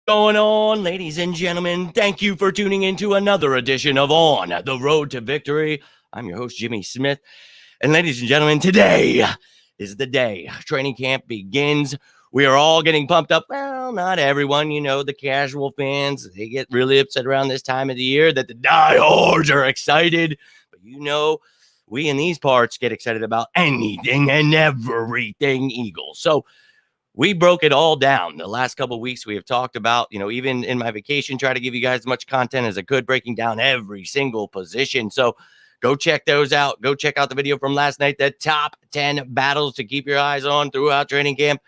Going on, ladies and gentlemen? Thank you for tuning in to another edition of On the Road to Victory. I'm your host, Jimmy Smith. And ladies and gentlemen, today is the day training camp begins. We are all getting pumped up. Well, not everyone, the casual fans, they get really upset around this time of the year that the diehards are excited. But we in these parts get excited about anything and everything Eagles. So we broke it all down. The last couple of weeks we have talked about, even in my vacation, try to give you guys as much content as I could, breaking down every single position. So go check those out. Go check out the video from last night, the top 10 battles to keep your eyes on throughout training camp.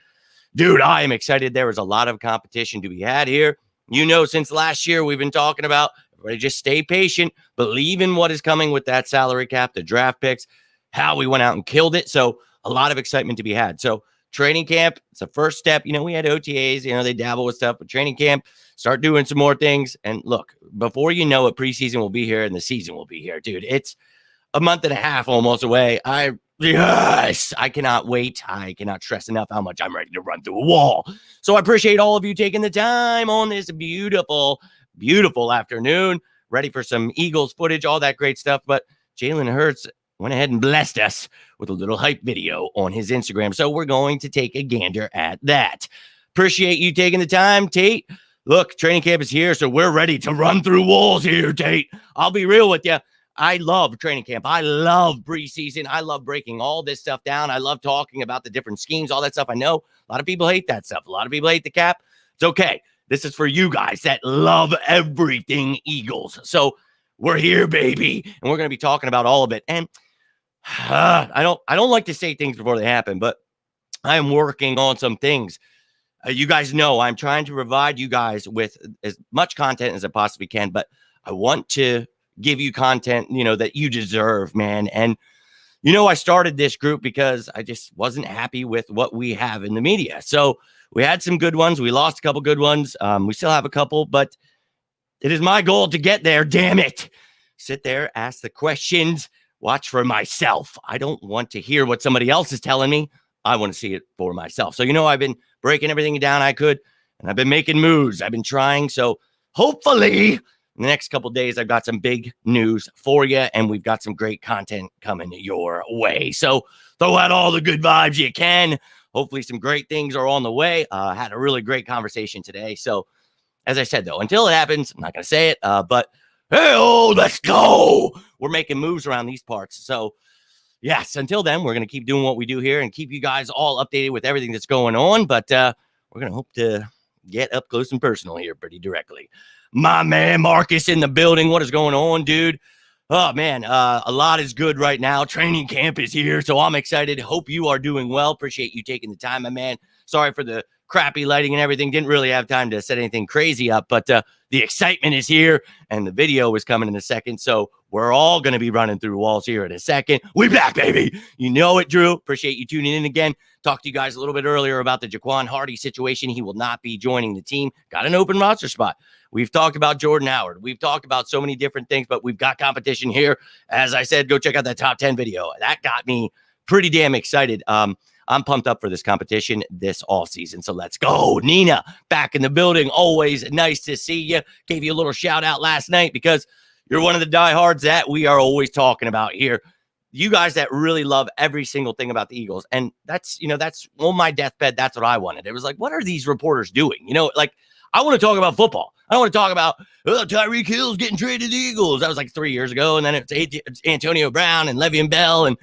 Dude, I am excited. There is a lot of competition to be had here. Since last year, we've been talking about, everybody just stay patient, believe in what is coming with that salary cap, the draft picks, how we went out and killed it. So a lot of excitement to be had. So training camp, it's the first step. We had OTAs, they dabble with stuff, but training camp, start doing some more things. And look, before you know it, preseason will be here and the season will be here, dude. It's a month and a half almost away. I cannot wait. I cannot stress enough how much I'm ready to run through a wall. So I appreciate all of you taking the time on this beautiful, beautiful afternoon, ready for some Eagles footage, all that great stuff. But Jalen Hurts went ahead and blessed us with a little hype video on his Instagram. So we're going to take a gander at that. Appreciate you taking the time, Tate. Look, training camp is here, so we're ready to run through walls here, Tate. I'll be real with you. I love training camp. I love preseason. I love breaking all this stuff down. I love talking about the different schemes, all that stuff. I know a lot of people hate that stuff. A lot of people hate the cap. It's okay. This is for you guys that love everything Eagles. So we're here, baby, and we're going to be talking about all of it. And I don't like to say things before they happen, but I am working on some things. You guys know I'm trying to provide you guys with as much content as I possibly can, but I want to give you content, that you deserve, man. And, I started this group because I just wasn't happy with what we have in the media. So we had some good ones. We lost a couple good ones. We still have a couple, but it is my goal to get there. Damn it. Sit there, ask the questions, watch for myself. I don't want to hear what somebody else is telling me. I want to see it for myself. So, I've been breaking everything down I could, and I've been making moves. I've been trying. So hopefully in the next couple of days, I've got some big news for you, and we've got some great content coming your way. So throw out all the good vibes you can. Hopefully some great things are on the way. Had a really great conversation today. So as I said, though, until it happens, I'm not going to say it, but hey, let's go. We're making moves around these parts. So, yes, until then, we're going to keep doing what we do here and keep you guys all updated with everything that's going on. But we're going to hope to get up close and personal here pretty directly. My man, Marcus in the building. What is going on, dude? Oh, man, a lot is good right now. Training camp is here, so I'm excited. Hope you are doing well. Appreciate you taking the time, my man. Sorry for the crappy lighting and everything. Didn't really have time to set anything crazy up, but the excitement is here, and the video is coming in a second, so we're all going to be running through walls here in a second. We back, baby. You know it, Drew. Appreciate you tuning in again. Talked to you guys a little bit earlier about the Jaquan Hardy situation. He will not be joining the team. Got an open roster spot. We've talked about Jordan Howard. We've talked about so many different things, but we've got competition here. As I said, go check out that top 10 video. That got me pretty damn excited. I'm pumped up for this competition this offseason. So let's go. Nina, back in the building. Always nice to see you. Gave you a little shout out last night because you're one of the diehards that we are always talking about here. You guys that really love every single thing about the Eagles. And that's on my deathbed. That's what I wanted. It was like, what are these reporters doing? I want to talk about football. I want to talk about Tyreek Hill's getting traded to the Eagles. That was like 3 years ago. And then it's Antonio Brown and Le'Veon Bell and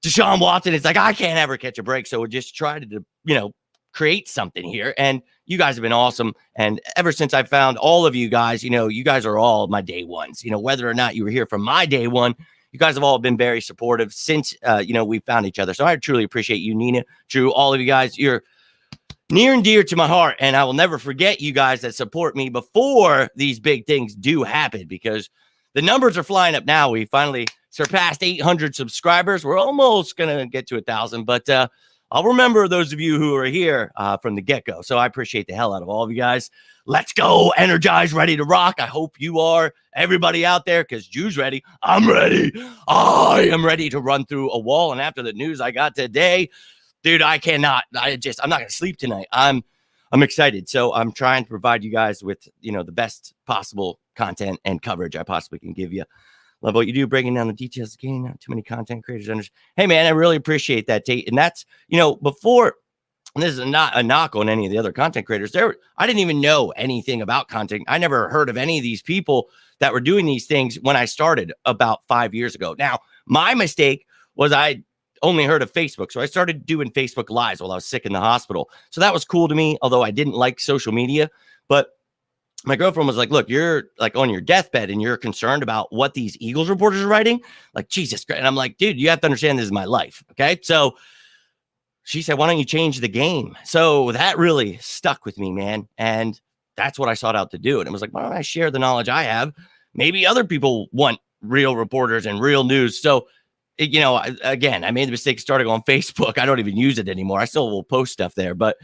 Deshaun Watson. It's like, I can't ever catch a break. So we just try to, create something here. And you guys have been awesome. And ever since I found all of you guys, you guys are all my day ones. Whether or not you were here from my day one, you guys have all been very supportive since, we found each other. So I truly appreciate you, Nina, Drew, all of you guys. You're near and dear to my heart. And I will never forget you guys that support me before these big things do happen, because the numbers are flying up now. We finally surpassed 800 subscribers. We're almost going to get to 1,000, but I'll remember those of you who are here from the get-go. So I appreciate the hell out of all of you guys. Let's go. Energized, ready to rock. I hope you are. Everybody out there, because Drew's ready. I'm ready. I am ready to run through a wall. And after the news I got today, dude, I'm not going to sleep tonight. I'm I'm excited. So I'm trying to provide you guys with, the best possible content and coverage I possibly can give you. Love what you do, breaking down the details of the game. Not too many content creators. Hey, man, I really appreciate that, Tate. And that's, before, and this is not a knock on any of the other content creators. I didn't even know anything about content. I never heard of any of these people that were doing these things when I started about 5 years ago. Now, my mistake was I only heard of Facebook. So I started doing Facebook Lives while I was sick in the hospital. So that was cool to me, although I didn't like social media. But my girlfriend was like, look, you're like on your deathbed and you're concerned about what these Eagles reporters are writing. Like, Jesus Christ. And I'm like, dude, you have to understand this is my life. Okay. So she said, why don't you change the game? So that really stuck with me, man. And that's what I sought out to do. And it was like, why don't I share the knowledge I have? Maybe other people want real reporters and real news. So, again, I made the mistake of starting on Facebook. I don't even use it anymore. I still will post stuff there. But,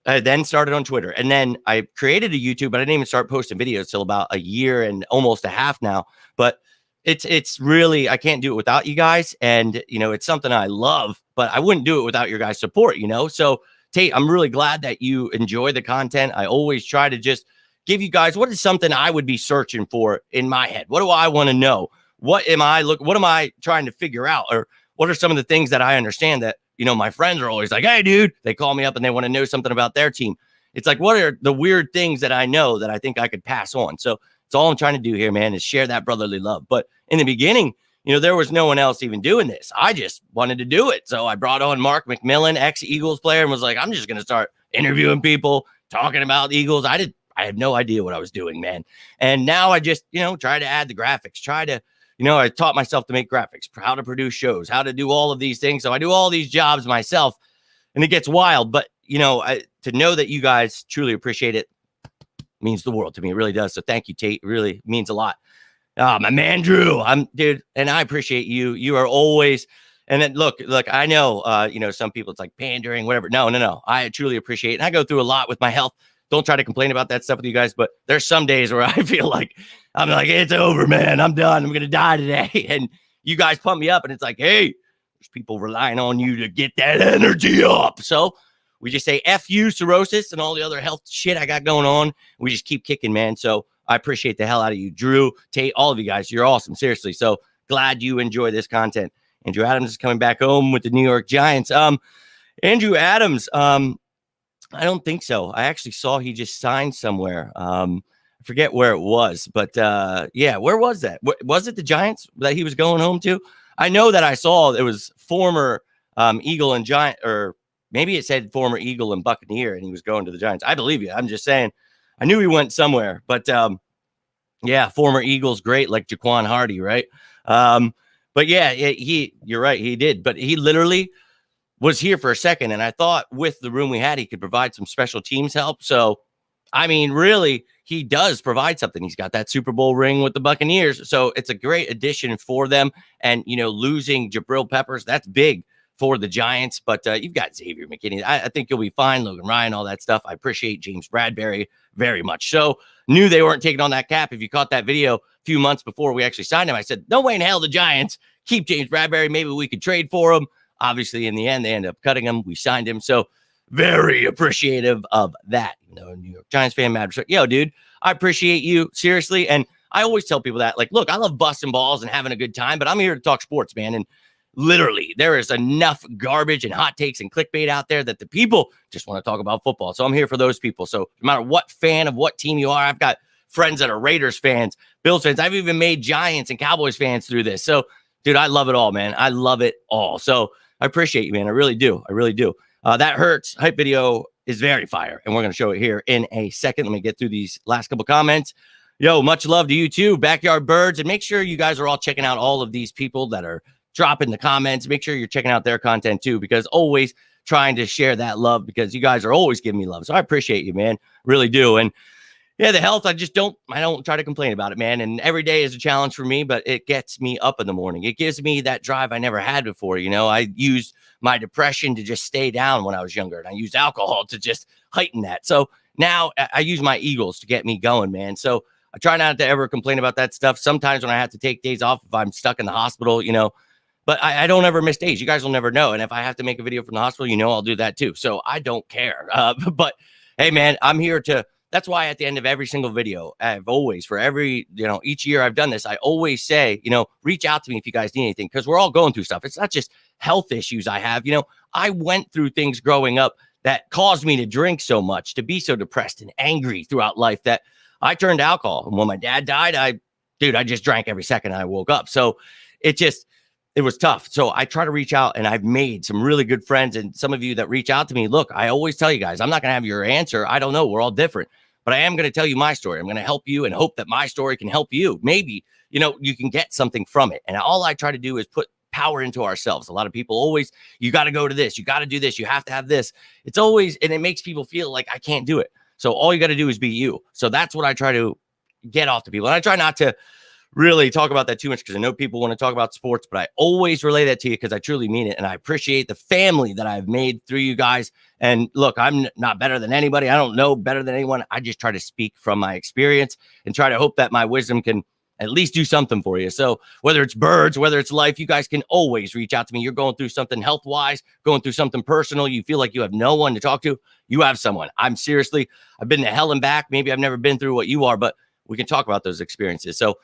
I then started on Twitter. And then I created a YouTube, but I didn't even start posting videos till about a year and almost a half now. But it's really, I can't do it without you guys. And, it's something I love, but I wouldn't do it without your guys' support, So, Tate, I'm really glad that you enjoy the content. I always try to just give you guys what is something I would be searching for in my head. What do I want to know? What am I trying to figure out? Or what are some of the things that I understand that, my friends are always like, hey, dude, they call me up and they want to know something about their team. It's like, what are the weird things that I know that I think I could pass on? So it's all I'm trying to do here, man, is share that brotherly love. But in the beginning, there was no one else even doing this. I just wanted to do it. So I brought on Mark McMillan, ex-Eagles player, and was like, I'm just going to start interviewing people, talking about Eagles. I had no idea what I was doing, man. And now I just, try to add the graphics, I taught myself to make graphics, how to produce shows, how to do all of these things. So I do all these jobs myself, and it gets wild. But, to know that you guys truly appreciate it means the world to me. It really does. So thank you, Tate. It really means a lot. My man, Drew, dude, and I appreciate you. You are always, and then look, I know, some people, it's like pandering, whatever. No. I truly appreciate it. And I go through a lot with my health. Don't try to complain about that stuff with you guys, but there's some days where I feel like I'm like, it's over, man. I'm done. I'm going to die today. And you guys pump me up, and it's like, hey, there's people relying on you to get that energy up. So we just say F you, cirrhosis, and all the other health shit I got going on. We just keep kicking, man. So I appreciate the hell out of you, Drew, Tate, all of you guys. You're awesome. Seriously. So glad you enjoy this content. Andrew Adams is coming back home with the New York Giants. Andrew Adams, I don't think so. I actually saw he just signed somewhere. I forget where it was, but yeah, where was that? Was it the Giants that he was going home to? I know that I saw it was former Eagle and Giant, or maybe it said former Eagle and Buccaneer, and he was going to the Giants. I believe you. I'm just saying. I knew he went somewhere, but yeah, former Eagles, great, like Jaquan Hardy, right? But yeah, you're right, he did. But he literally was here for a second, and I thought with the room we had, he could provide some special teams help. So, I mean, really, he does provide something. He's got that Super Bowl ring with the Buccaneers, so it's a great addition for them. And, losing Jabril Peppers, that's big for the Giants, but you've got Xavier McKinney. I think you'll be fine. Logan Ryan, all that stuff. I appreciate James Bradbury very much. So knew they weren't taking on that cap. If you caught that video a few months before we actually signed him, I said, no way in hell the Giants keep James Bradbury. Maybe we could trade for him. Obviously, in the end, they ended up cutting him. We signed him. So very appreciative of that. New York Giants fan, mad. Yo, dude, I appreciate you. Seriously. And I always tell people that, like, look, I love busting balls and having a good time, but I'm here to talk sports, man. And literally, there is enough garbage and hot takes and clickbait out there that the people just want to talk about football. So I'm here for those people. So no matter what fan of what team you are, I've got friends that are Raiders fans, Bills fans. I've even made Giants and Cowboys fans through this. So, dude, I love it all, man. I love it all. So I appreciate you, man. I really do. I really do. That Hurts hype video is very fire, and we're going to show it here in a second. Let me get through these last couple comments. Yo, much love to you too, Backyard Birds. And make sure you guys are all checking out all of these people that are dropping the comments. Make sure you're checking out their content too, because always trying to share that love, because you guys are always giving me love. So I appreciate you, man. Really do. And yeah, the health, I don't try to complain about it, man. And every day is a challenge for me, but it gets me up in the morning. It gives me that drive I never had before. I used my depression to just stay down when I was younger, and I used alcohol to just heighten that. So now I use my Eagles to get me going, man. So I try not to ever complain about that stuff. Sometimes when I have to take days off, if I'm stuck in the hospital, but I don't ever miss days. You guys will never know. And if I have to make a video from the hospital, I'll do that too. So I don't care. But Hey, man, I'm here to. That's why at the end of every single video, I've always, for every, each year I've done this, I always say, reach out to me if you guys need anything, because we're all going through stuff. It's not just health issues I have. I went through things growing up that caused me to drink so much, to be so depressed and angry throughout life that I turned to alcohol. And when my dad died, I just drank every second I woke up. So it was tough. So I try to reach out, and I've made some really good friends. And some of you that reach out to me, look, I always tell you guys, I'm not going to have your answer. I don't know. We're all different, but I am going to tell you my story. I'm going to help you and hope that my story can help you. Maybe, you can get something from it. And all I try to do is put power into ourselves. A lot of people always, you got to go to this, you got to do this, you have to have this. It's always, and it makes people feel like I can't do it. So all you got to do is be you. So that's what I try to get off to people. And I try not to really talk about that too much, because I know people want to talk about sports, but I always relay that to you because I truly mean it. And I appreciate the family that I've made through you guys. And look, I'm not better than anybody. I don't know better than anyone. I just try to speak from my experience and try to hope that my wisdom can at least do something for you. So whether it's birds, whether it's life, you guys can always reach out to me. You're going through something health-wise, going through something personal. You feel like you have no one to talk to. You have someone. I've been to hell and back. Maybe I've never been through what you are, but we can talk about those experiences. So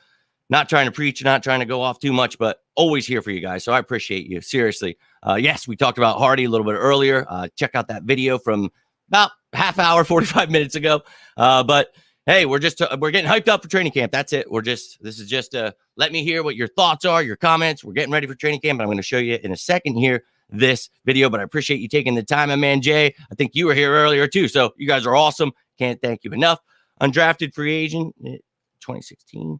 not trying to preach, not trying to go off too much, but always here for you guys. So I appreciate you. Seriously. Yes, we talked about Hardy a little bit earlier. Check out that video from about half hour, 45 minutes ago. But hey, we're getting hyped up for training camp. That's it. This is just let me hear what your thoughts are, your comments. We're getting ready for training camp. I'm going to show you in a second here this video, but I appreciate you taking the time, my man Jay. I think you were here earlier too. So you guys are awesome. Can't thank you enough. Undrafted free agent, 2016.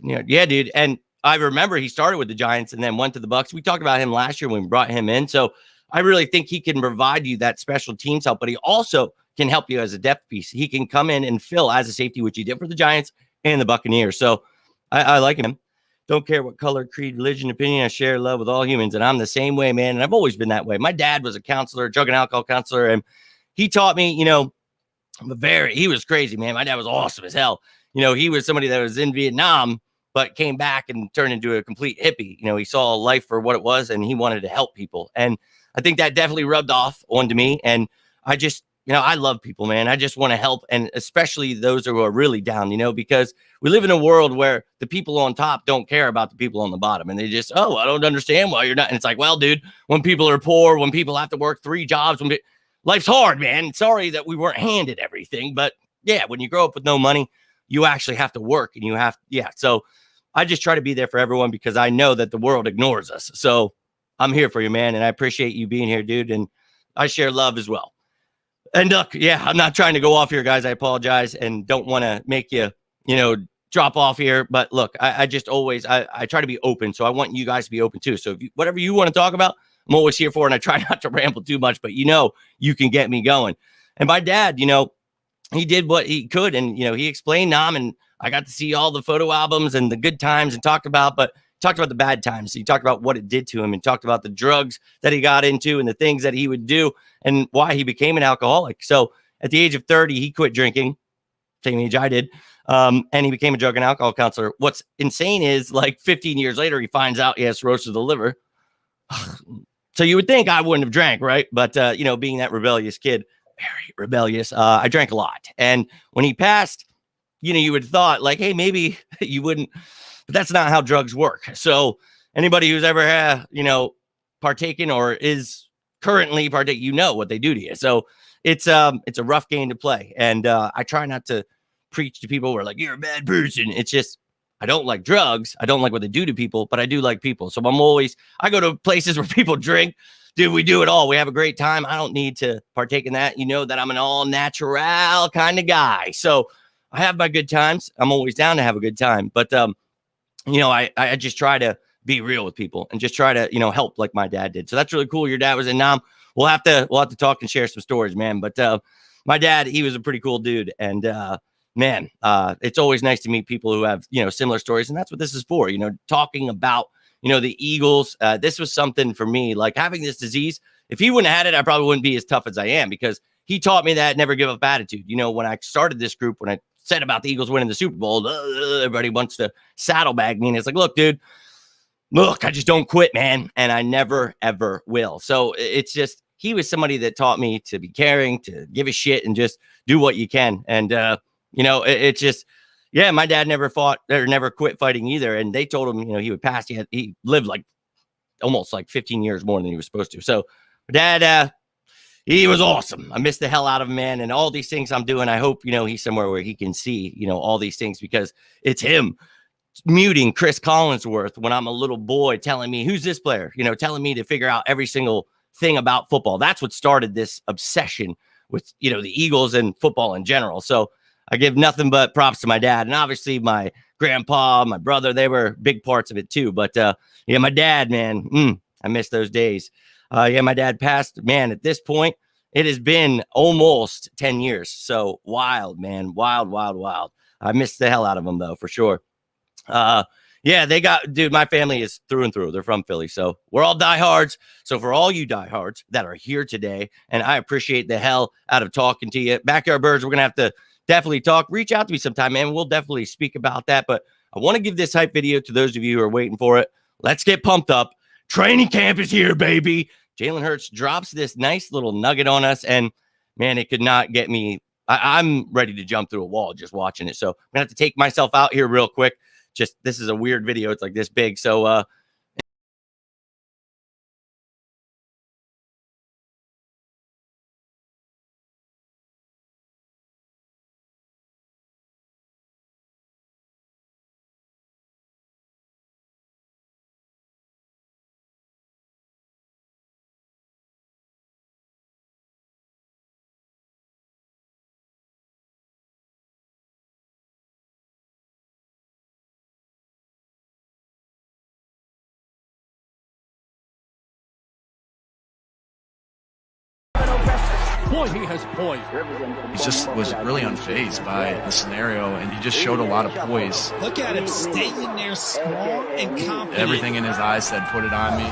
Yeah, dude. And I remember he started with the Giants and then went to the Bucs. We talked about him last year when we brought him in. So I really think he can provide you that special teams help, but he also can help you as a depth piece. He can come in and fill as a safety, which he did for the Giants and the Buccaneers. So I like him. Don't care what color, creed, religion, opinion. I share love with all humans. And I'm the same way, man. And I've always been that way. My dad was a counselor, drug and alcohol counselor. And he taught me, he was crazy, man. My dad was awesome as hell. He was somebody that was in Vietnam, but came back and turned into a complete hippie. He saw life for what it was, and he wanted to help people. And I think that definitely rubbed off onto me. And I just, I love people, man. I just want to help. And especially those who are really down, because we live in a world where the people on top don't care about the people on the bottom. And they just, I don't understand why you're not. And it's like, well, dude, when people are poor, when people have to work 3 jobs, life's hard, man. Sorry that we weren't handed everything. But yeah, when you grow up with no money, you actually have to work and so I just try to be there for everyone because I know that the world ignores us. So I'm here for you, man. And I appreciate you being here, dude. And I share love as well. And look, yeah, I'm not trying to go off here, guys. I apologize and don't want to make you, drop off here. But look, I just always, I try to be open. So I want you guys to be open too. So whatever you want to talk about, I'm always here for, and I try not to ramble too much, but you can get me going. And my dad, he did what he could, and he explained Nam, and I got to see all the photo albums and the good times, and talked about the bad times. He talked about what it did to him, and talked about the drugs that he got into and the things that he would do and why he became an alcoholic. So at the age of 30, he quit drinking, same age I did, and he became a drug and alcohol counselor. What's insane is, like, 15 years later, he finds out he has cirrhosis of the liver. So you would think I wouldn't have drank, right? But being that rebellious kid, very rebellious, I drank a lot. And when he passed, you would have thought, like, hey, maybe you wouldn't, but that's not how drugs work. So anybody who's ever partaken or is currently partaking, what they do to you. So it's a rough game to play. And I try not to preach to people who are like, you're a bad person. It's just, I don't like drugs. I don't like what they do to people, but I do like people. So I go to places where people drink. Dude, we do it all. We have a great time. I don't need to partake in that. That I'm an all natural kind of guy. So I have my good times. I'm always down to have a good time. But, I just try to be real with people and just try to, help like my dad did. So that's really cool. Your dad was in Nam. We'll have to talk and share some stories, man. But my dad, he was a pretty cool dude. And man, it's always nice to meet people who have, similar stories. And that's what this is for, talking about, the Eagles. This was something for me, like having this disease. If he wouldn't have had it, I probably wouldn't be as tough as I am, because he taught me that never give up attitude. When I started this group, when I said about the Eagles winning the Super Bowl, everybody wants to saddlebag me. And it's like, look, I just don't quit, man. And I never, ever will. So it's just, he was somebody that taught me to be caring, to give a shit, and just do what you can. And it's just, yeah, my dad never fought or never quit fighting either. And they told him, he would pass. He lived like almost like 15 years more than he was supposed to. So dad, he was awesome. I miss the hell out of him, man. And all these things I'm doing, I hope, he's somewhere where he can see, all these things, because it's him muting Chris Collinsworth when I'm a little boy, telling me, who's this player, telling me to figure out every single thing about football. That's what started this obsession with, the Eagles and football in general. So I give nothing but props to my dad, and obviously my grandpa, my brother, they were big parts of it too. But my dad, man, I miss those days. My dad passed, man. At this point, it has been almost 10 years. So wild, man. Wild. I miss the hell out of him, though, for sure. They got, dude, my family is through and through. They're from Philly. So we're all diehards. So for all you diehards that are here today, and I appreciate the hell out of talking to you. Backyard Birds, we're going to have to definitely talk. Reach out to me sometime, man. We'll definitely speak about that. But I want to give this hype video to those of you who are waiting for it. Let's get pumped up. Training camp is here, baby. Jalen Hurts drops this nice little nugget on us, and man, it could not get me. I'm ready to jump through a wall just watching it. So I'm gonna have to take myself out here real quick. Just, this is a weird video. It's like this big. So Boy, he has poise. He just was really unfazed by the scenario, and he just showed a lot of poise. Look at him staying there strong and confident. Everything in his eyes said, put it on me.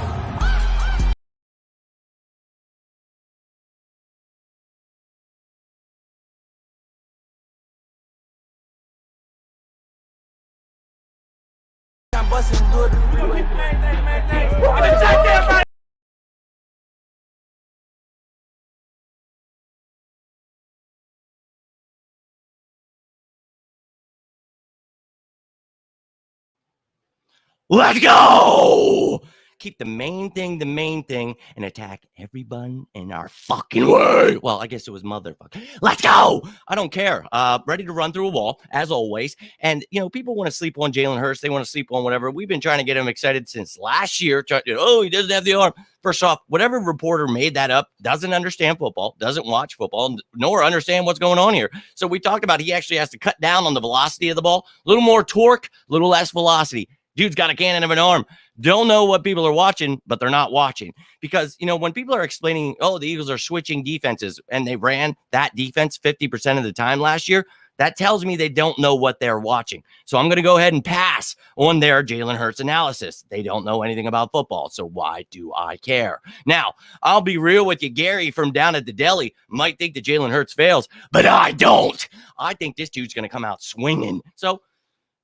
let's go. Keep the main thing, and attack everyone in our fucking way. Well, I guess it was motherfucker. Let's go. I don't care. Ready to run through a wall, as always. And, people want to sleep on Jalen Hurts. They want to sleep on whatever. We've been trying to get him excited since last year. He doesn't have the arm. First off, whatever reporter made that up doesn't understand football, doesn't watch football, nor understand what's going on here. So we talked about he actually has to cut down on the velocity of the ball. A little more torque, a little less velocity. Dude's got a cannon of an arm. Don't know what people are watching, but they're not watching. Because, when people are explaining, the Eagles are switching defenses, and they ran that defense 50% of the time last year, that tells me they don't know what they're watching. So I'm going to go ahead and pass on their Jalen Hurts analysis. They don't know anything about football, so why do I care? Now, I'll be real with you. Gary from down at the deli might think that Jalen Hurts fails, but I don't. I think this dude's going to come out swinging. So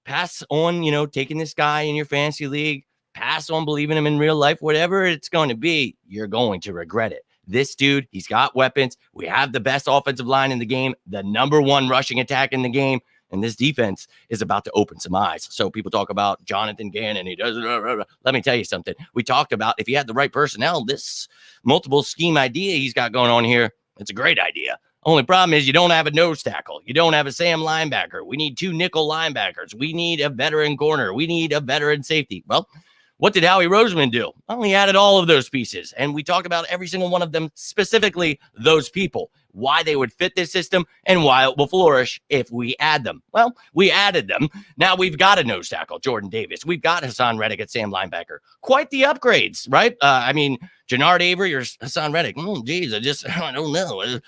pass on, taking this guy in your fantasy league, pass on believing him in real life, whatever it's going to be, you're going to regret it. This dude, he's got weapons. We have the best offensive line in the game, the number one rushing attack in the game, and this defense is about to open some eyes. So people talk about Jonathan Gannon. He does. Let me tell you something. We talked about if you had the right personnel, this multiple scheme idea he's got going on here, it's a great idea. Only problem is you don't have a nose tackle. You don't have a Sam linebacker. We need 2 nickel linebackers. We need a veteran corner. We need a veteran safety. Well, what did Howie Roseman do? Well, he added all of those pieces, and we talked about every single one of them, specifically those people, why they would fit this system and why it will flourish if we add them. Well, we added them. Now we've got a nose tackle, Jordan Davis. We've got Hassan Reddick at Sam linebacker. Quite the upgrades, right? Jannard Avery or Hassan Reddick. I don't know.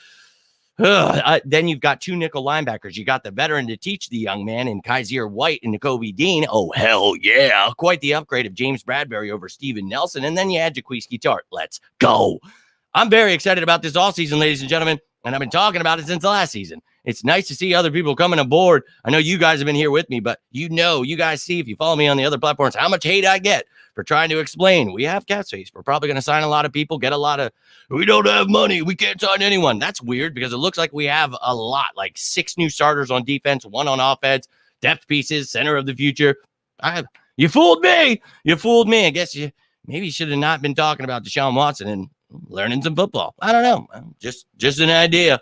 Then you've got 2 nickel linebackers. You got the veteran to teach the young man in Kaiser White and Nakobe Dean. Oh, hell yeah. Quite the upgrade of James Bradbury over Steven Nelson. And then you add Jaquiski Tart. Let's go. I'm very excited about this offseason, ladies and gentlemen, and I've been talking about it since last season. It's nice to see other people coming aboard. I know you guys have been here with me, but you guys see, if you follow me on the other platforms, how much hate I get for trying to explain we have cap space. We're probably going to sign a lot of people, get a lot of, we don't have money, we can't sign anyone. That's weird because it looks like we have a lot, like 6 new starters on defense, 1 on offense, depth pieces, center of the future. You fooled me. You fooled me. I guess you maybe should have not been talking about Deshaun Watson and learning some football. I don't know. Just an idea.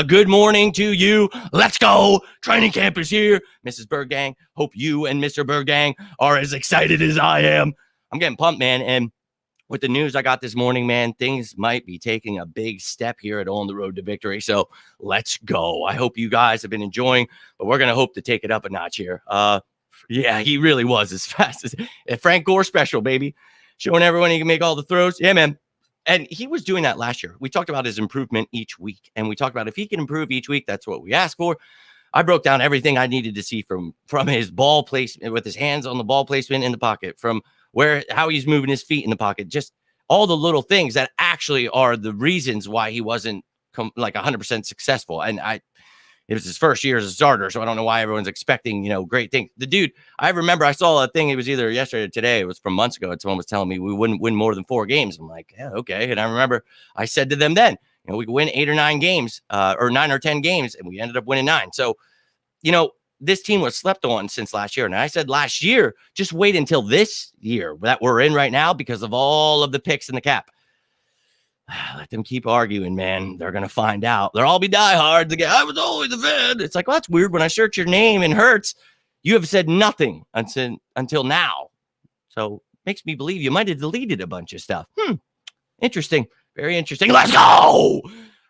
Good morning to you. Let's go. Training camp is here. Mrs. Bergang, hope you and Mr. Bergang are as excited as I am. I'm getting pumped, man. And with the news I got this morning, man, things might be taking a big step here at On the Road to Victory. So let's go. I hope you guys have been enjoying, but we're going to hope to take it up a notch here. Yeah, he really was as fast as a Frank Gore special, baby. Showing everyone he can make all the throws. Yeah, man. And he was doing that last year. We talked about his improvement each week. And we talked about if he can improve each week, that's what we asked for. I broke down everything I needed to see from his ball placement, with his hands on the ball placement in the pocket, from how he's moving his feet in the pocket, just all the little things that actually are the reasons why he wasn't like 100% successful. And it was his first year as a starter, so I don't know why everyone's expecting, great things. The dude, I remember I saw a thing, it was either yesterday or today, it was from months ago, and someone was telling me we wouldn't win more than 4 games. I'm like, yeah, okay. And I remember I said to them then, we could win 8 or 9 games, or 9 or 10 games, and we ended up winning 9. So, this team was slept on since last year. And I said last year, just wait until this year that we're in right now because of all of the picks in the cap. Let them keep arguing, man. They're going to find out. They'll all be diehards again. I was always a fan. It's like, well, that's weird. When I search your name in Hurts, you have said nothing until now. So makes me believe you might have deleted a bunch of stuff. Interesting. Very interesting. Let's go.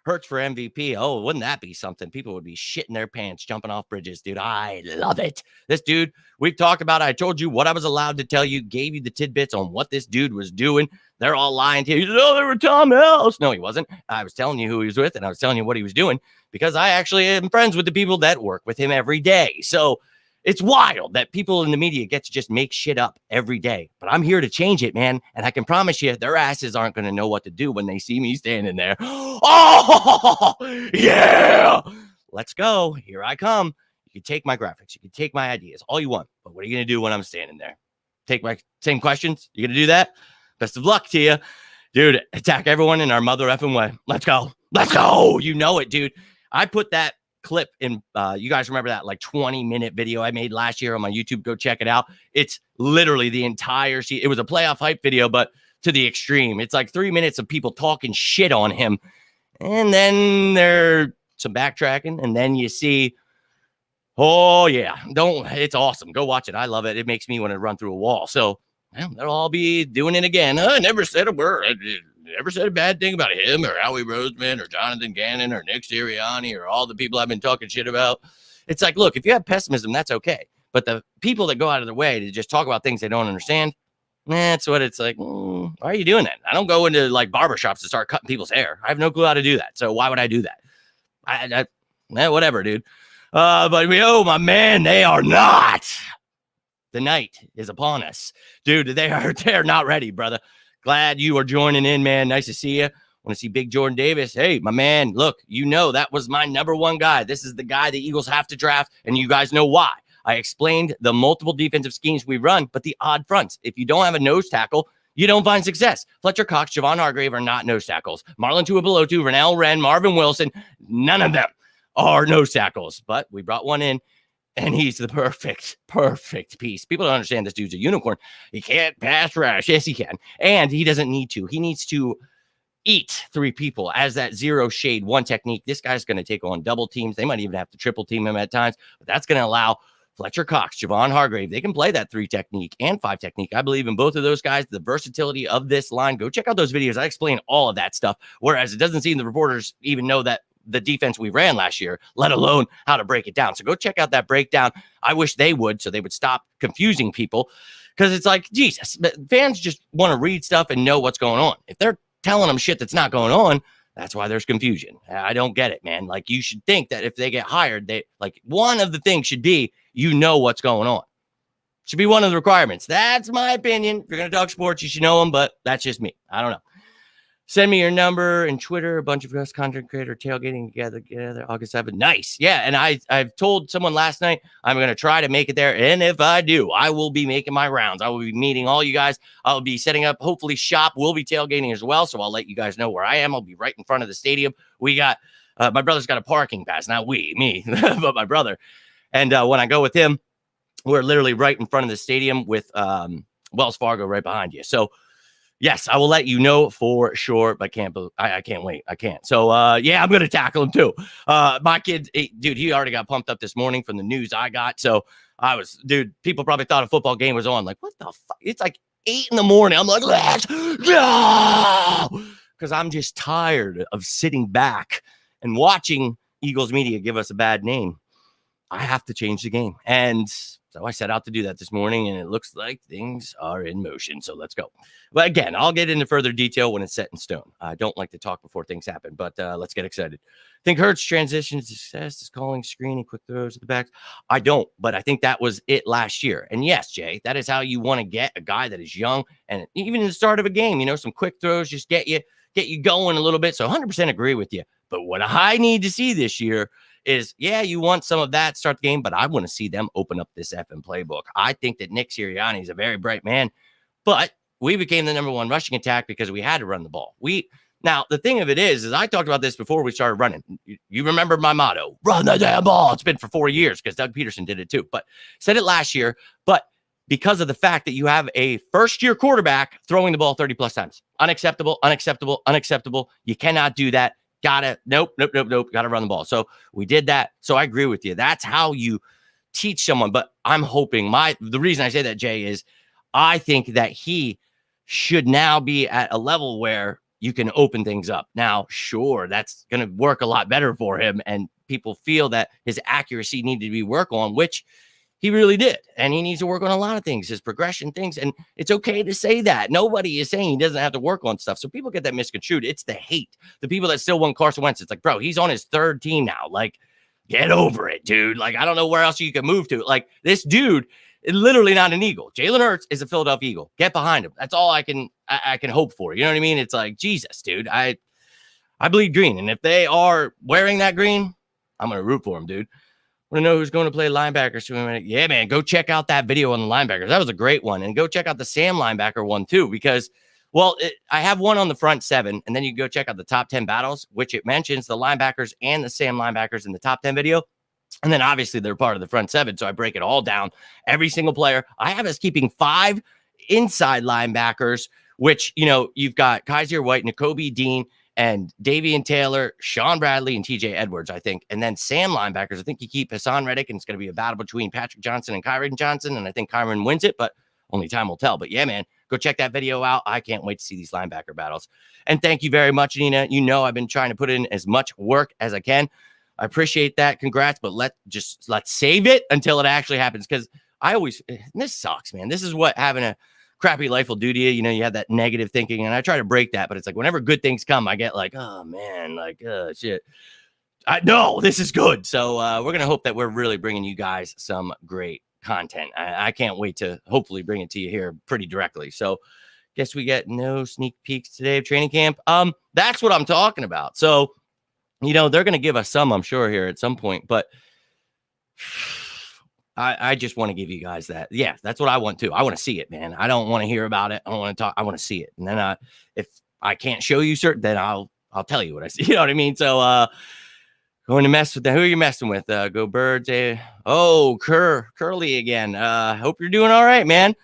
Hurts for MVP. Oh, wouldn't that be something? People would be shitting their pants, jumping off bridges, dude. I love it. This dude, we've talked about it. I told you what I was allowed to tell you, gave you the tidbits on what this dude was doing. They're all lying to you. He said, oh, they were Tom Ellis. No, he wasn't. I was telling you who he was with, and I was telling you what he was doing because I actually am friends with the people that work with him every day. So it's wild that people in the media get to just make shit up every day. But I'm here to change it, man. And I can promise you, their asses aren't going to know what to do when they see me standing there. Oh, yeah. Let's go. Here I come. You can take my graphics. You can take my ideas. All you want. But what are you going to do when I'm standing there? Take my same questions? You going to do that? Best of luck to you. Dude, attack everyone in our mother effing way. Let's go. Let's go. You know it, dude. I put that clip in, you guys remember that like 20-minute video I made last year on my YouTube? Go check it out. It's literally the entire season. It was a playoff hype video, but to the extreme. It's like 3 minutes of people talking shit on him. And then there's some backtracking. And then you see, oh yeah, it's awesome. Go watch it. I love it. It makes me want to run through a wall. So they'll all be doing it again. I never said a word. I never said a bad thing about him or Howie Roseman or Jonathan Gannon or Nick Sirianni or all the people I've been talking shit about. It's like, look, if you have pessimism, that's okay. But the people that go out of their way to just talk about things they don't understand, that's what it's like. Why are you doing that? I don't go into like barbershops to start cutting people's hair. I have no clue how to do that. So why would I do that? Whatever, dude. But my man, they are not. The night is upon us. Dude, they're not ready, brother. Glad you are joining in, man. Nice to see you. Want to see Big Jordan Davis? Hey, my man, look, that was my number 1 guy. This is the guy the Eagles have to draft, and you guys know why. I explained the multiple defensive schemes we run, but the odd fronts. If you don't have a nose tackle, you don't find success. Fletcher Cox, Javon Hargrave are not nose tackles. Marlon Tuipulotu, Renell Wren, Marvin Wilson, none of them are nose tackles. But we brought one in. And he's the perfect piece. People don't understand this dude's a unicorn. He can't pass rush. Yes, he can. And he doesn't need to. He needs to eat 3 people as that 0 shade 1 technique. This guy's going to take on double teams. They might even have to triple team him at times. But that's going to allow Fletcher Cox, Javon Hargrave. They can play that 3 technique and 5 technique. I believe in both of those guys. The versatility of this line. Go check out those videos. I explain all of that stuff. Whereas it doesn't seem the reporters even know that the defense we ran last year, let alone how to break it down. So go check out that breakdown. I wish they would, so they would stop confusing people, because it's like, Jesus, fans just want to read stuff and know what's going on. If they're telling them shit that's not going on, that's why there's confusion. I don't get it, man. Like, you should think that if they get hired, one of the things should be, what's going on. Should be one of the requirements. That's my opinion. If you're going to talk sports, you should know them, but that's just me. I don't know. Send me your number and Twitter. A bunch of us content creator tailgating together August 7th. Nice. Yeah. And I've told someone last night I'm going to try to make it there. And if I do, I will be making my rounds. I will be meeting all you guys. I'll be setting up, hopefully shop. We'll be tailgating as well. So I'll let you guys know where I am. I'll be right in front of the stadium. We got, my brother's got a parking pass. Not me, but my brother. And when I go with him, we're literally right in front of the stadium with Wells Fargo right behind you. So, yes, I will let you know for sure, but I can't wait. I can't. So, yeah, I'm going to tackle him too. My kid, dude, he already got pumped up this morning from the news I got. So people probably thought a football game was on. Like, what the fuck? It's like 8 a.m. I'm like, let's go. Because I'm just tired of sitting back and watching Eagles media give us a bad name. I have to change the game. And so I set out to do that this morning, and it looks like things are in motion. So let's go. But again, I'll get into further detail when it's set in stone. I don't like to talk before things happen, but let's get excited. Think Hurts transition success is calling, screening, quick throws at the back. I don't, but I think that was it last year. And yes, Jay, that is how you want to get a guy that is young. And even in the start of a game, some quick throws just get you going a little bit. So 100% agree with you. But what I need to see this year is, yeah, you want some of that start the game, but I want to see them open up this effing playbook. I think that Nick Sirianni is a very bright man, but we became the number one rushing attack because we had to run the ball. Now, the thing of it is I talked about this before we started running. You remember my motto, run the damn ball. It's been for 4 years because Doug Peterson did it too, but said it last year. But because of the fact that you have a first-year quarterback throwing the ball 30-plus times. Unacceptable. You cannot do that. Nope. Gotta run the ball. So we did that. So I agree with you. That's how you teach someone. But I'm hoping the reason I say that, Jay, is I think that he should now be at a level where you can open things up. Now, sure, that's going to work a lot better for him. And people feel that his accuracy needed to be worked on, which he really did. And he needs to work on a lot of things, his progression things. And it's okay to say that. Nobody is saying he doesn't have to work on stuff. So people get that misconstrued. It's the hate. The people that still want Carson Wentz. It's like, bro, he's on his 3rd team now. Like, get over it, dude. Like, I don't know where else you can move to. Like, this dude is literally not an Eagle. Jalen Hurts is a Philadelphia Eagle. Get behind him. That's all I can hope for. You know what I mean? It's like, Jesus, dude. I bleed green. And if they are wearing that green, I'm going to root for him, dude. Want to know who's going to play linebacker? Yeah, man, go check out that video on the linebackers. That was a great one. And go check out the Sam linebacker one too, because, I have one on the front 7, and then you can go check out the top 10 battles, which it mentions the linebackers and the Sam linebackers in the top 10 video. And then obviously they're part of the front 7. So I break it all down. Every single player. I have us keeping 5 inside linebackers, which, you've got Kaiser White, Nakobe Dean, and Davian Taylor, Sean Bradley, and TJ Edwards, I think. And then Sam linebackers, I think you keep Hassan Reddick, and it's going to be a battle between Patrick Johnson and Kyron Johnson. And I think Kyron wins it, but only time will tell. But yeah, man, go check that video out. I can't wait to see these linebacker battles. And thank you very much, Nina. I've been trying to put in as much work as I can. I appreciate that. Congrats, but let's save it until it actually happens. Because this sucks, man. This is what having a crappy life will do to you. You have that negative thinking, and I try to break that, but it's like whenever good things come, I get like, oh man, shit. No, this is good. So we're gonna hope that we're really bringing you guys some great content. I can't wait to hopefully bring it to you here pretty directly. So guess we get no sneak peeks today of training camp. That's what I'm talking about. So they're gonna give us some, I'm sure, here at some point, but I just want to give you guys that. Yeah, that's what I want too. I want to see it, man. I don't want to hear about it. I don't want to talk. I want to see it. And then if I can't show you certain, then I'll tell you what I see. You know what I mean? So going to mess with who are you messing with? Go Birds. Curly again. Hope you're doing all right, man.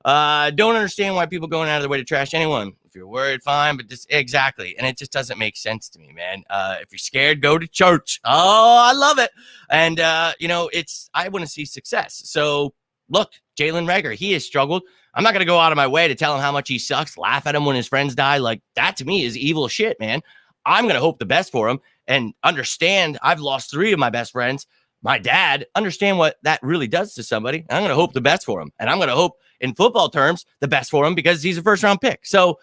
Don't understand why people going out of their way to trash anyone. If you're worried, fine, but just exactly. And it just doesn't make sense to me, man. If you're scared, go to church. Oh, I love it. And, I want to see success. So look, Jalen Reagor, he has struggled. I'm not going to go out of my way to tell him how much he sucks, laugh at him when his friends die. Like, that to me is evil shit, man. I'm going to hope the best for him and understand I've lost 3 of my best friends. My dad, understand what that really does to somebody. I'm going to hope the best for him. And I'm going to hope, in football terms, the best for him because he's a first-round pick. So,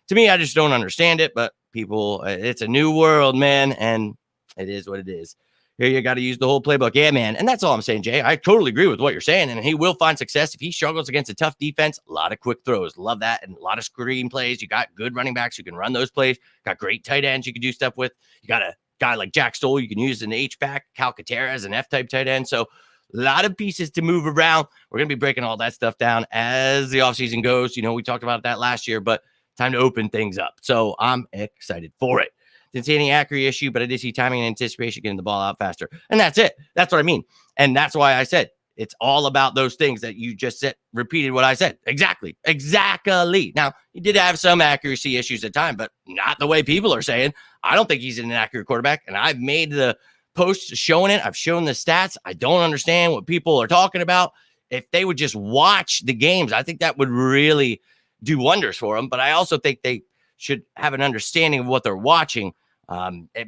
to me, I just don't understand it. But people, it's a new world, man, and it is what it is. Here, you got to use the whole playbook. Yeah, man. And that's all I'm saying, Jay. I totally agree with what you're saying. And he will find success if he struggles against a tough defense. A lot of quick throws. Love that. And a lot of screen plays. You got good running backs who can run those plays. Got great tight ends you can do stuff with. You got a guy like Jack Stoll you can use as an H-back. Calcaterra as an F-type tight end. So a lot of pieces to move around. We're going to be breaking all that stuff down as the offseason goes. We talked about that last year, but time to open things up. So I'm excited for it. Didn't see any accuracy issue, but I did see timing and anticipation, getting the ball out faster. And that's it. That's what I mean. And that's why I said it's all about those things that you just said, repeated what I said. Exactly. Now, he did have some accuracy issues at times, but not the way people are saying. I don't think he's an inaccurate quarterback. And I've made the posts showing it. I've shown the stats. I don't understand what people are talking about. If they would just watch the games, I think that would really do wonders for them. But I also think they should have an understanding of what they're watching.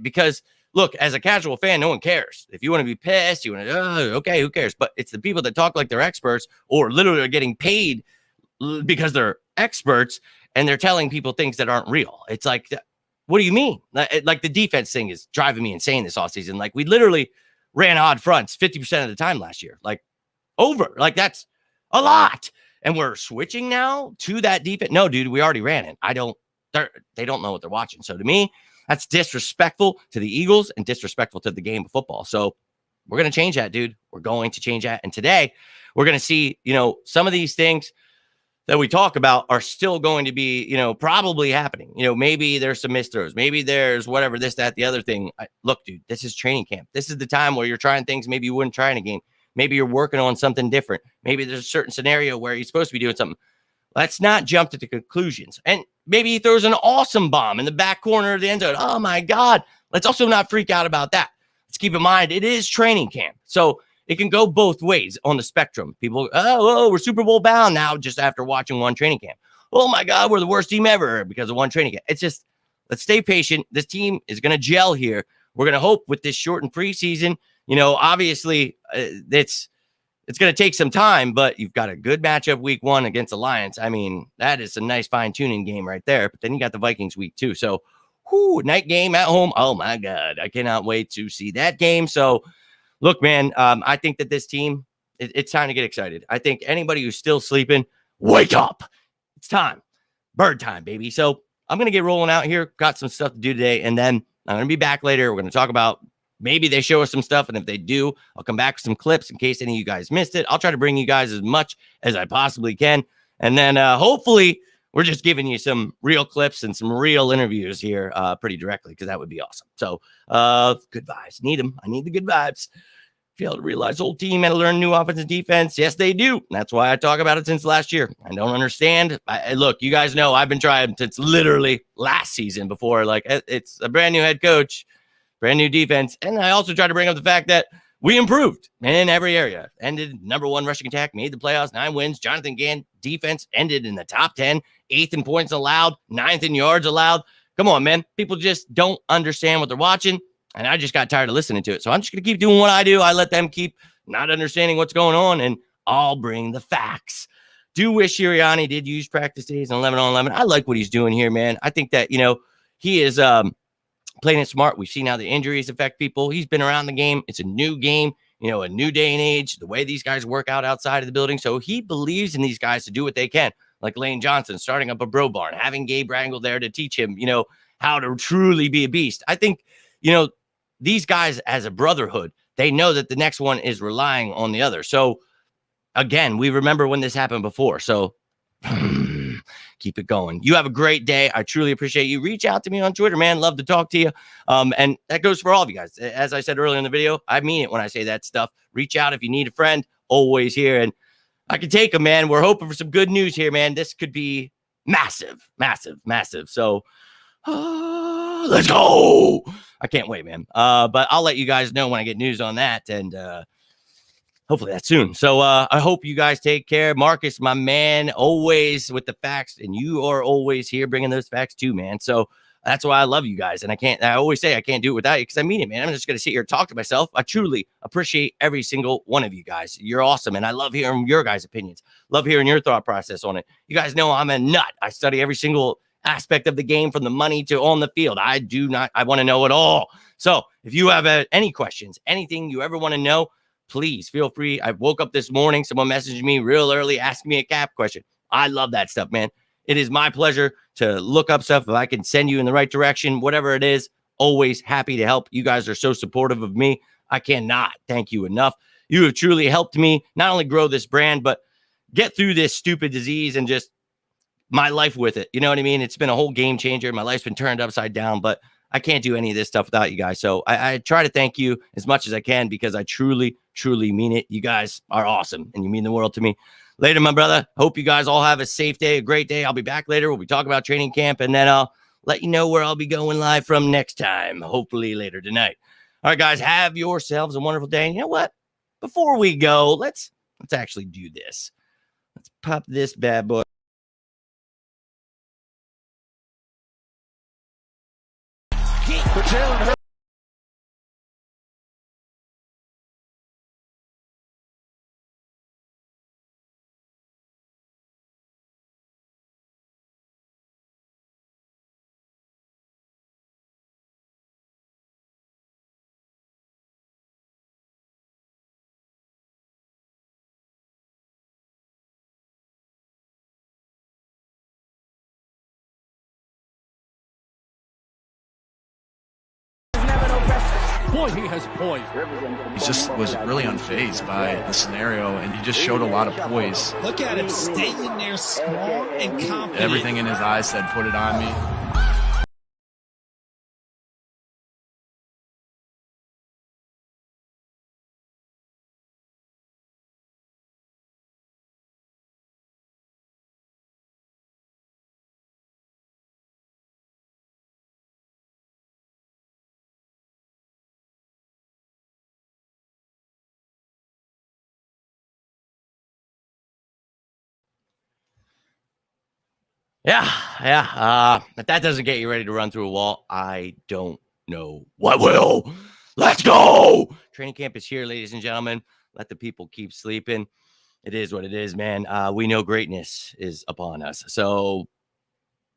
Because look, as a casual fan, no one cares. If you want to be pissed, you want to, okay, who cares? But it's the people that talk like they're experts or literally are getting paid because they're experts and they're telling people things that aren't real. It's like, what do you mean? Like the defense thing is driving me insane this offseason. Like we literally ran odd fronts 50% of the time last year, like that's a lot. And we're switching now to that defense. No, dude, we already ran it. They don't know what they're watching. So to me, that's disrespectful to the Eagles and disrespectful to the game of football. So we're going to change that, dude. We're going to change that. And today we're going to see, some of these things that we talk about are still going to be, probably happening. Maybe there's some missed throws. Maybe there's whatever, this, that, the other thing. Look, dude, this is training camp. This is the time where you're trying things maybe you wouldn't try in a game. Maybe you're working on something different. Maybe there's a certain scenario where you're supposed to be doing something. Let's not jump to the conclusions. And maybe he throws an awesome bomb in the back corner of the end zone. Oh, my God. Let's also not freak out about that. Let's keep in mind, it is training camp. So it can go both ways on the spectrum. People, we're Super Bowl bound now just after watching one training camp. Oh, my God, we're the worst team ever because of one training camp. It's just, let's stay patient. This team is going to gel here. We're going to hope with this shortened preseason. Obviously, it's going to take some time, but you've got a good matchup week 1 against the Lions. I mean, that is a nice fine-tuning game right there. But then you got the Vikings week 2. So, night game at home. Oh, my God. I cannot wait to see that game. So, look, man, I think that this team, it's time to get excited. I think anybody who's still sleeping, wake up. It's time. Bird time, baby. So, I'm going to get rolling out here. Got some stuff to do today. And then I'm going to be back later. We're going to talk about maybe they show us some stuff, and if they do, I'll come back with some clips in case any of you guys missed it. I'll try to bring you guys as much as I possibly can. And then hopefully we're just giving you some real clips and some real interviews here pretty directly, because that would be awesome. So good vibes. Need them. I need the good vibes. Fail to realize the whole team had to learn new offense and defense. Yes, they do. That's why I talk about it since last year. I don't understand. Look, you guys know I've been trying since literally last season before. Like, it's a brand new head coach, brand new defense. And I also try to bring up the fact that we improved in every area. Ended number 1 rushing attack, made the playoffs, 9 wins. Jonathan Gann defense ended in the top 10, 8th in points allowed, 9th in yards allowed. Come on, man. People just don't understand what they're watching. And I just got tired of listening to it. So I'm just going to keep doing what I do. I let them keep not understanding what's going on, and I'll bring the facts. Do wish Sirianni did use practice days on 11 on 11. I like what he's doing here, man. I think that, he is playing it smart. We've seen how the injuries affect people. He's been around the game. It's a new game, a new day and age, the way these guys work out outside of the building. So he believes in these guys to do what they can, like Lane Johnson starting up a bro barn, having Gabe Wrangle there to teach him, how to truly be a beast. I think, these guys as a brotherhood, they know that the next one is relying on the other. So again, we remember when this happened before. So keep it going. You have a great day. I truly appreciate you. Reach out to me on Twitter, man. Love to talk to you. And that goes for all of you guys. As I said earlier in the video, I mean it when I say that stuff. Reach out if you need a friend. Always here. And I can take them, man. We're hoping for some good news here, man. This could be massive, massive, massive. So let's go. I can't wait, man. But I'll let you guys know when I get news on that. And hopefully that's soon. So I hope you guys take care. Marcus, my man, always with the facts. And you are always here bringing those facts too, man. So that's why I love you guys. And I always say I can't do it without you, because I mean it, man. I'm just going to sit here and talk to myself. I truly appreciate every single one of you guys. You're awesome. And I love hearing your guys' opinions. Love hearing your thought process on it. You guys know I'm a nut. I study every single aspect of the game, from the money to on the field. I want to know it all. So if you have any questions, anything you ever want to know, please feel free. I woke up this morning, someone messaged me real early asking me a cap question. I love that stuff, man. It is my pleasure to look up stuff. If I can send you in the right direction, whatever it is, always happy to help. You guys are so supportive of me. I cannot thank you enough. You have truly helped me not only grow this brand, but get through this stupid disease and just my life with it. You know what I mean? It's been a whole game changer. My life's been turned upside down, but I can't do any of this stuff without you guys. So I try to thank you as much as I can because I truly, truly mean it. You guys are awesome and you mean the world to me. Later, my brother. Hope you guys all have a safe day, a great day. I'll be back later. We'll be talking about training camp, and then I'll let you know where I'll be going live from next time, hopefully later tonight. All right, guys, have yourselves a wonderful day. And you know what? Before we go, let's actually do this. Let's pop this bad boy. For Jalen Hurts. Boy, he has poise. He just was really unfazed by the scenario, and he just showed a lot of poise. Look at him staying there strong and confident. Everything in his eyes said, "Put it on me." Yeah. If that doesn't get you ready to run through a wall, I don't know what will. Let's go. Training camp is here, ladies and gentlemen. Let the people keep sleeping. It is what it is, man. We know greatness is upon us. So,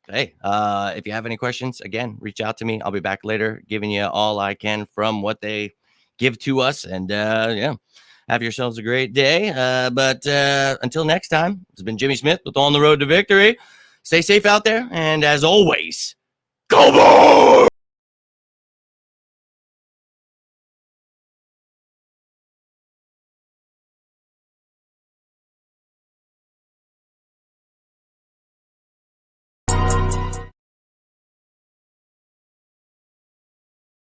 hey, if you have any questions, again, reach out to me. I'll be back later giving you all I can from what they give to us. And, yeah. Have yourselves a great day. But until next time, it's been Jimmy Smith with On the Road to Victory. Stay safe out there. And as always, go Boys!